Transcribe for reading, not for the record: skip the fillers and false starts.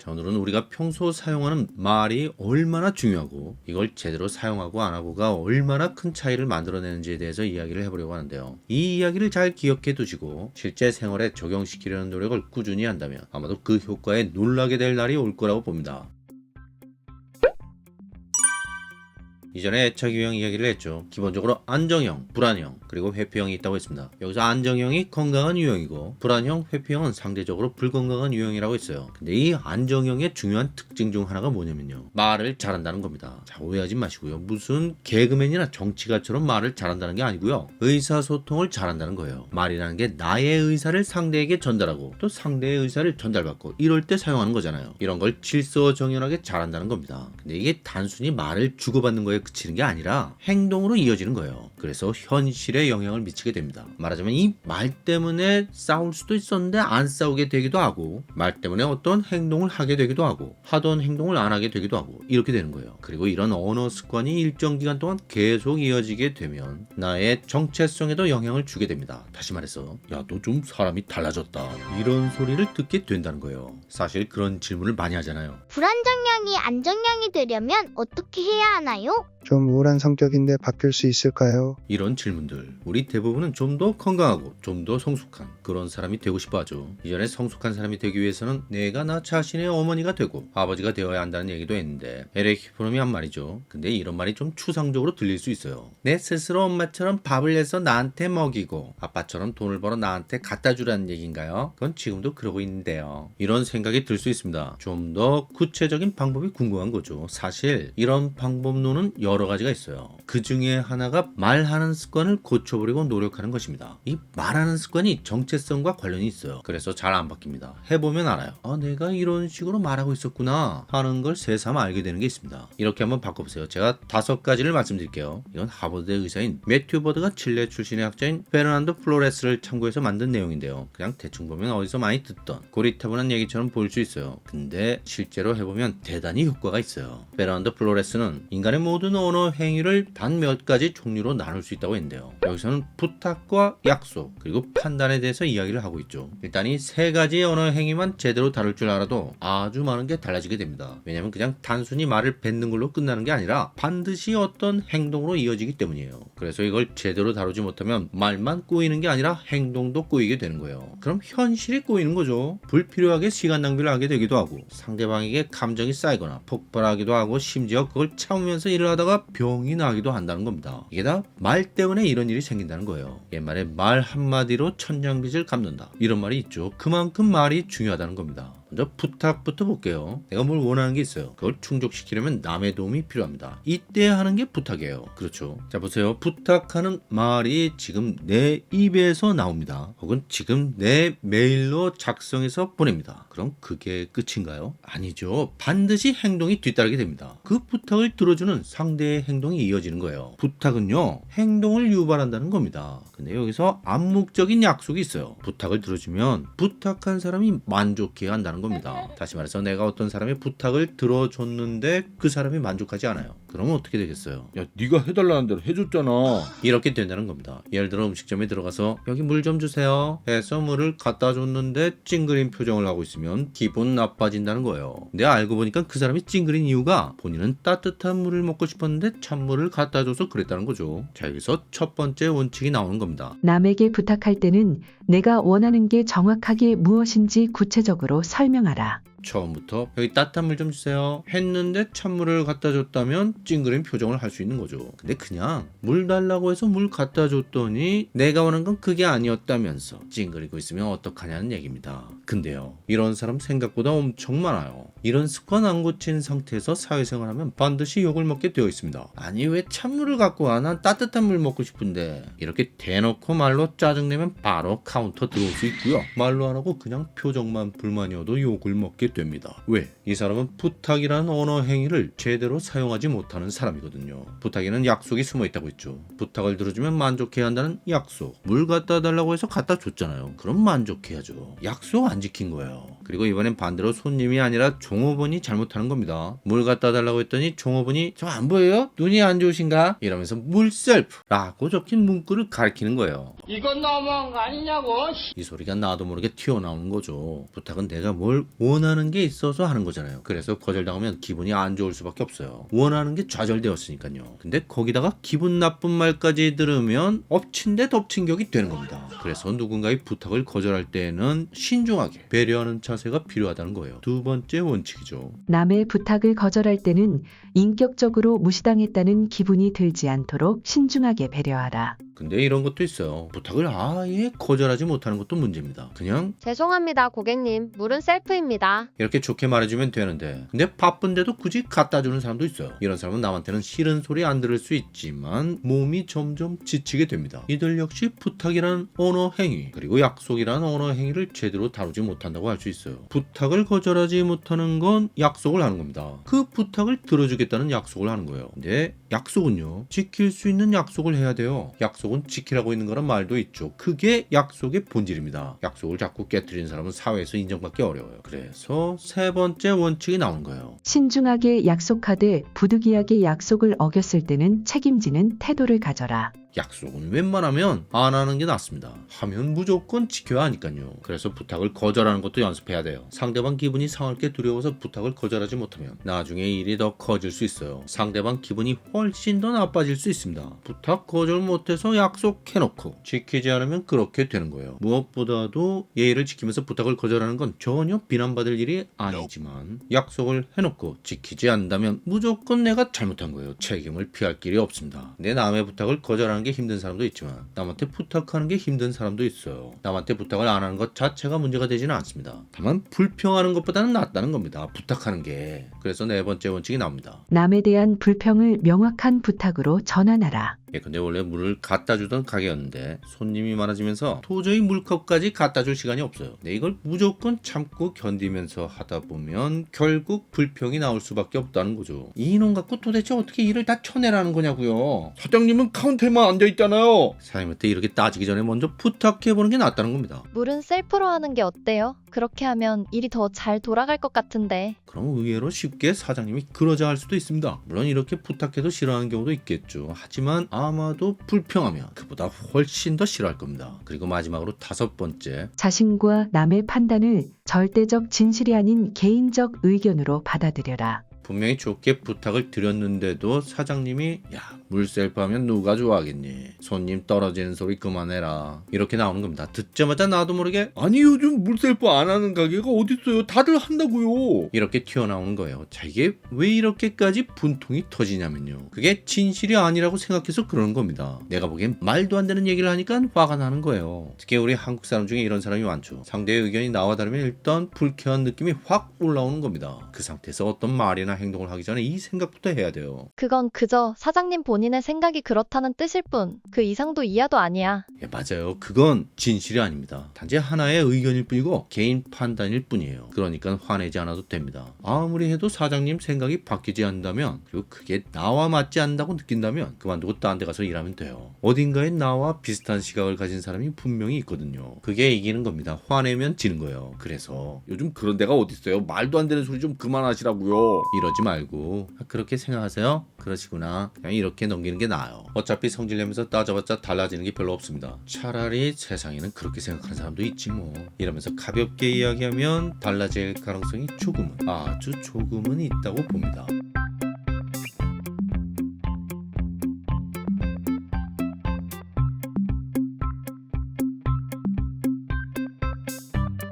자, 오늘은 우리가 평소 사용하는 말이 얼마나 중요하고 이걸 제대로 사용하고 안 하고가 얼마나 큰 차이를 만들어내는지에 대해서 이야기를 해보려고 하는데요. 이 이야기를 잘 기억해 두시고 실제 생활에 적용시키려는 노력을 꾸준히 한다면 아마도 그 효과에 놀라게 될 날이 올 거라고 봅니다. 이전에 애착 유형 이야기를 했죠. 기본적으로 안정형, 불안형, 그리고 회피형이 있다고 했습니다. 여기서 안정형이 건강한 유형이고 불안형, 회피형은 상대적으로 불건강한 유형이라고 했어요. 근데 이 안정형의 중요한 특징 중 하나가 뭐냐면요. 말을 잘한다는 겁니다. 자, 오해하지 마시고요. 무슨 개그맨이나 정치가처럼 말을 잘한다는 게 아니고요. 의사소통을 잘한다는 거예요. 말이라는 게 나의 의사를 상대에게 전달하고 또 상대의 의사를 전달받고 이럴 때 사용하는 거잖아요. 이런 걸 질서정연하게 잘한다는 겁니다. 근데 이게 단순히 말을 주고받는 거에 그치는 게 아니라 행동으로 이어지는 거예요. 그래서 현실에 영향을 미치게 됩니다. 말하자면 이 말 때문에 싸울 수도 있었는데 안 싸우게 되기도 하고 말 때문에 어떤 행동을 하게 되기도 하고 하던 행동을 안 하게 되기도 하고 이렇게 되는 거예요. 그리고 이런 언어 습관이 일정 기간 동안 계속 이어지게 되면 나의 정체성에도 영향을 주게 됩니다. 다시 말해서 야, 너 좀 사람이 달라졌다 이런 소리를 듣게 된다는 거예요. 사실 그런 질문을 많이 하잖아요. 불안정형이 안정형이 되려면 어떻게 해야 하나요? 좀 우울한 성격인데 바뀔 수 있을까요? 이런 질문들 우리 대부분은 좀 더 건강하고 좀 더 성숙한 그런 사람이 되고 싶어 하죠. 이전에 성숙한 사람이 되기 위해서는 내가 나 자신의 어머니가 되고 아버지가 되어야 한다는 얘기도 했는데 에릭 프롬이 한 말이죠. 근데 이런 말이 좀 추상적으로 들릴 수 있어요. 내 스스로 엄마처럼 밥을 내서 나한테 먹이고 아빠처럼 돈을 벌어 나한테 갖다 주라는 얘기인가요? 그건 지금도 그러고 있는데요. 이런 생각이 들 수 있습니다. 좀 더 구체적인 방법이 궁금한 거죠. 사실 이런 방법론은 여러 가지가 있어요. 그 중에 하나가 말하는 습관을 고쳐보려고 노력하는 것입니다. 이 말하는 습관이 정체성과 관련이 있어요. 그래서 잘 안 바뀝니다. 해보면 알아요. 아, 내가 이런 식으로 말하고 있었구나 하는 걸 새삼 알게 되는 게 있습니다. 이렇게 한번 바꿔보세요. 제가 5가지를 말씀드릴게요. 이건 하버드 의사인 매튜 버드가 칠레 출신의 학자인 페르난도 플로레스를 참고해서 만든 내용인데요. 그냥 대충 보면 어디서 많이 듣던 고리타분한 얘기처럼 보일 수 있어요. 근데 실제로 해보면 대단히 효과가 있어요. 페르난도 플로레스는 인간의 모든 언어 행위를 단 몇 가지 종류로 나눌 수 있다고 했는데요. 여기서는 부탁과 약속 그리고 판단에 대해서 이야기를 하고 있죠. 일단 이 3가지 언어 행위만 제대로 다룰 줄 알아도 아주 많은 게 달라지게 됩니다. 왜냐면 그냥 단순히 말을 뱉는 걸로 끝나는 게 아니라 반드시 어떤 행동으로 이어지기 때문이에요. 그래서 이걸 제대로 다루지 못하면 말만 꼬이는 게 아니라 행동도 꼬이게 되는 거예요. 그럼 현실이 꼬이는 거죠. 불필요하게 시간 낭비를 하게 되기도 하고 상대방에게 감정이 쌓이거나 폭발하기도 하고 심지어 그걸 참으면서 일을 하다가 병이 나기도 한다는 겁니다. 이게 다 말 때문에 이런 일이 생긴다는 거예요. 옛말에 말 한마디로 천냥빚을 갚는다 이런 말이 있죠. 그만큼 말이 중요하다는 겁니다. 먼저 부탁부터 볼게요. 내가 뭘 원하는 게 있어요. 그걸 충족시키려면 남의 도움이 필요합니다. 이때 하는 게 부탁이에요. 그렇죠. 자, 보세요. 부탁하는 말이 지금 내 입에서 나옵니다. 혹은 지금 내 메일로 작성해서 보냅니다. 그럼 그게 끝인가요? 아니죠. 반드시 행동이 뒤따르게 됩니다. 그 부탁을 들어주는 상대의 행동이 이어지는 거예요. 부탁은요, 행동을 유발한다는 겁니다. 근데 여기서 암묵적인 약속이 있어요. 부탁을 들어주면 부탁한 사람이 만족해야 한다는 겁니다. 다시 말해서 내가 어떤 사람의 부탁을 들어줬는데 그 사람이 만족하지 않아요. 그러면 어떻게 되겠어요? 야, 네가 해달라는 대로 해줬잖아. 이렇게 된다는 겁니다. 예를 들어 음식점에 들어가서 여기 물 좀 주세요 해서 물을 갖다 줬는데 찡그린 표정을 하고 있으면 기분 나빠진다는 거예요. 근데 알고 보니까 그 사람이 찡그린 이유가 본인은 따뜻한 물을 먹고 싶었는데 찬물을 갖다 줘서 그랬다는 거죠. 자, 여기서 첫 번째 원칙이 나오는 겁니다. 남에게 부탁할 때는 내가 원하는 게 정확하게 무엇인지 구체적으로 설명하라. 처음부터 여기 따뜻한 물 좀 주세요 했는데 찬물을 갖다 줬다면 찡그린 표정을 할 수 있는 거죠. 근데 그냥 물 달라고 해서 물 갖다 줬더니 내가 원한 건 그게 아니었다면서 찡그리고 있으면 어떡하냐는 얘기입니다. 근데요, 이런 사람 생각보다 엄청 많아요. 이런 습관 안 고친 상태에서 사회생활하면 반드시 욕을 먹게 되어 있습니다. 아니 왜 찬물을 갖고 와? 난 따뜻한 물 먹고 싶은데. 이렇게 대놓고 말로 짜증내면 바로 카운터 들어올 수 있고요. 말로 안 하고 그냥 표정만 불만이어도 욕을 먹게 됩니다. 왜? 이 사람은 부탁이라는 언어 행위를 제대로 사용하지 못하는 사람이거든요. 부탁에는 약속이 숨어 있다고 했죠. 부탁을 들어주면 만족해야 한다는 약속. 물 갖다 달라고 해서 갖다 줬잖아요. 그럼 만족해야죠. 약속 안 지킨 거예요. 그리고 이번엔 반대로 손님이 아니라 종업원이 잘못하는 겁니다. 물 갖다 달라고 했더니 종업원이 저 안 보여요? 눈이 안 좋으신가? 이러면서 물 셀프라고 적힌 문구를 가리키는 거예요. 이건 너무한 거 아니냐고. 이 소리가 나도 모르게 튀어나오는 거죠. 부탁은 내가 뭘 원하는 원하는 게 있어서 하는 거잖아요. 그래서 거절당하면 기분이 안 좋을 수밖에 없어요. 원하는 게 좌절되었으니까요. 근데 거기다가 기분 나쁜 말까지 들으면 엎친 데 덮친 격이 되는 겁니다. 그래서 누군가의 부탁을 거절할 때에는 신중하게 배려하는 자세가 필요하다는 거예요. 두 번째 원칙이죠. 남의 부탁을 거절할 때는 인격적으로 무시당했다는 기분이 들지 않도록 신중하게 배려하라. 근데 이런 것도 있어요. 부탁을 아예 거절하지 못하는 것도 문제입니다. 그냥 죄송합니다, 고객님. 물은 셀프입니다. 이렇게 좋게 말해주면 되는데 근데 바쁜데도 굳이 갖다 주는 사람도 있어요. 이런 사람은 남한테는 싫은 소리 안 들을 수 있지만 몸이 점점 지치게 됩니다. 이들 역시 부탁이라는 언어 행위 그리고 약속이라는 언어 행위를 제대로 다루지 못한다고 할 수 있어요. 부탁을 거절하지 못하는 건 약속을 하는 겁니다. 그 부탁을 들어주겠다는 약속을 하는 거예요. 근데 약속은요, 지킬 수 있는 약속을 해야 돼요. 약속은 지키라고 있는 거란 말도 있죠. 그게 약속의 본질입니다. 약속을 자꾸 깨트리는 사람은 사회에서 인정받기 어려워요. 그래서 세 번째 원칙이 나오는 거예요. 신중하게 약속하되 부득이하게 약속을 어겼을 때는 책임지는 태도를 가져라. 약속은 웬만하면 안 하는 게 낫습니다. 하면 무조건 지켜야 하니까요. 그래서 부탁을 거절하는 것도 연습해야 돼요. 상대방 기분이 상할 게 두려워서 부탁을 거절하지 못하면 나중에 일이 더 커질 수 있어요. 상대방 기분이 훨씬 더 나빠질 수 있습니다. 부탁 거절 못해서 약속해놓고 지키지 않으면 그렇게 되는 거예요. 무엇보다도 예의를 지키면서 부탁을 거절하는 건 전혀 비난받을 일이 아니지만 약속을 해놓고 지키지 않는다면 무조건 내가 잘못한 거예요. 책임을 피할 길이 없습니다. 내 남의 부탁을 거절하는 게 힘든 사람도 있지만 남한테 부탁하는 게 힘든 사람도 있어요. 남한테 부탁을 안 하는 것 자체가 문제가 되지는 않습니다. 다만 불평하는 것보다는 낫다는 겁니다. 부탁하는 게. 그래서 네 번째 원칙이 나옵니다. 남에 대한 불평을 명확한 부탁으로 전환하라. 근데 원래 물을 갖다 주던 가게였는데 손님이 많아지면서 도저히 물컵까지 갖다 줄 시간이 없어요. 근데 이걸 무조건 참고 견디면서 하다 보면 결국 불평이 나올 수밖에 없다는 거죠. 이놈 갖고 도대체 어떻게 일을 다 쳐내라는 거냐고요. 사장님은 카운터에만 앉아있잖아요. 사장님한테 이렇게 따지기 전에 먼저 부탁해보는 게 낫다는 겁니다. 물은 셀프로 하는 게 어때요? 그렇게 하면 일이 더 잘 돌아갈 것 같은데. 그럼 의외로 쉽게 사장님이 그러자 할 수도 있습니다. 물론 이렇게 부탁해도 싫어하는 경우도 있겠죠. 하지만 아마도 불평하면 그보다 훨씬 더 싫어할 겁니다. 그리고 마지막으로 다섯 번째, 자신과 남의 판단을 절대적 진실이 아닌 개인적 의견으로 받아들여라. 분명히 좋게 부탁을 드렸는데도 사장님이 야, 물 셀프하면 누가 좋아하겠니? 손님 떨어지는 소리 그만해라. 이렇게 나오는 겁니다. 듣자마자 나도 모르게 아니 요즘 물셀프 안 하는 가게가 어딨어요. 다들 한다고요. 이렇게 튀어나오는 거예요. 자, 이게 왜 이렇게까지 분통이 터지냐면요. 그게 진실이 아니라고 생각해서 그러는 겁니다. 내가 보기엔 말도 안 되는 얘기를 하니까 화가 나는 거예요. 특히 우리 한국 사람 중에 이런 사람이 많죠. 상대의 의견이 나와 다르면 일단 불쾌한 느낌이 확 올라오는 겁니다. 그 상태에서 어떤 말이나 행동을 하기 전에 이 생각부터 해야 돼요. 그건 그저 사장님 본인의 생각이 그렇다는 뜻일 뿐, 그 이상도 이하도 아니야. 예, 맞아요. 그건 진실이 아닙니다. 단지 하나의 의견일 뿐이고 개인 판단일 뿐이에요. 그러니까 화내지 않아도 됩니다. 아무리 해도 사장님 생각이 바뀌지 않는다면, 그리고 그게 나와 맞지 않는다고 느낀다면 그만두고 딴 데 가서 일하면 돼요. 어딘가에 나와 비슷한 시각을 가진 사람이 분명히 있거든요. 그게 이기는 겁니다. 화내면 지는 거예요. 그래서 요즘 그런 데가 어딨어요. 말도 안 되는 소리 좀 그만하시라고요. 이러지 말고 그렇게 생각하세요? 그러시구나. 그냥 이렇게 넘기는 게 나아요. 어차피 성질내면서 따져봤자 달라지는 게 별로 없습니다. 차라리 세상에는 그렇게 생각하는 사람도 있지 뭐. 이러면서 가볍게 이야기하면 달라질 가능성이 조금은, 아주 조금은 있다고 봅니다.